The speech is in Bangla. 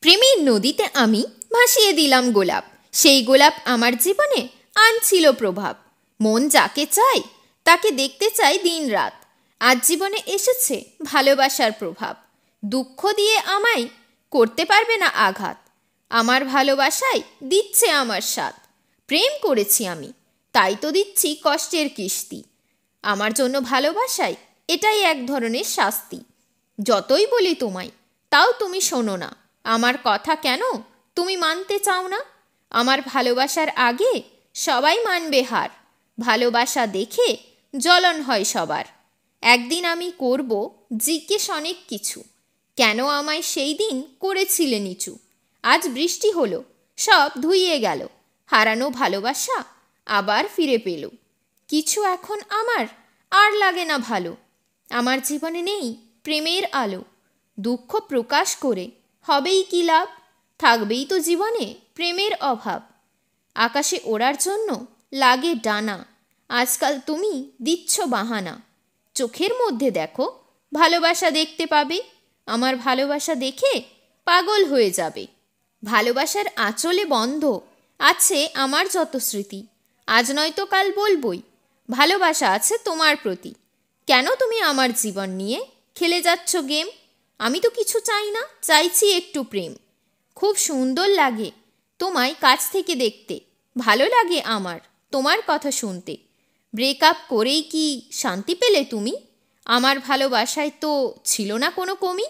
প্রেমের নদীতে আমি ভাসিয়ে দিলাম গোলাপ। সেই গোলাপ আমার জীবনে আনছিল প্রভাব। মন যাকে চায় তাকে দেখতে চাই দিন রাত। আজ জীবনে এসেছে ভালোবাসার প্রভাব। দুঃখ দিয়ে আমায় করতে পারবে না আঘাত। আমার ভালোবাসায় দিচ্ছে আমার সাথ। প্রেম করেছি আমি, তাই তো দিচ্ছি কষ্টের কিস্তি। আমার জন্য ভালোবাসায় এটাই এক ধরনের শাস্তি। যতই বলি তোমায়, তাও তুমি শোনো না। আমার কথা কেন তুমি মানতে চাও না? আমার ভালোবাসার আগে সবাই মানবে হার। ভালোবাসা দেখে জ্বলন হয় সবার। একদিন আমি করব জিজ্ঞেস অনেক কিছু, কেন আমায় সেই দিন করেছিলে নিচু। আজ বৃষ্টি হলো, সব ধুইয়ে গেল। হারানো ভালোবাসা আবার ফিরে পেল। কিছু এখন আমার আর লাগে না ভালো। আমার জীবনে নেই প্রেমের আলো। দুঃখ প্রকাশ করে হবেই কি লাভ? থাকবেই তো জীবনে প্রেমের অভাব। আকাশে ওড়ার জন্য লাগে ডানা, আজকাল তুমি দিচ্ছ বাহানা। চোখের মধ্যে দেখো, ভালোবাসা দেখতে পাবে। আমার ভালোবাসা দেখে পাগল হয়ে যাবে। ভালোবাসার আঁচলে বন্ধ আছে আমার যত স্মৃতি। আজ নয়তো কাল বলবই, ভালোবাসা আছে তোমার প্রতি। কেন তুমি আমার জীবন নিয়ে খেলে যাচ্ছ গেম? আমি তো কিছু চাই না, চাইছি একটু প্রেম। খুব সুন্দর লাগে তোমায় কাছ থেকে দেখতে। ভালো লাগে আমার তোমার কথা শুনতে। ব্রেকআপ করেই কি শান্তি পেলে তুমি? আমার ভালোবাসায় তো ছিল না কোনো কমি।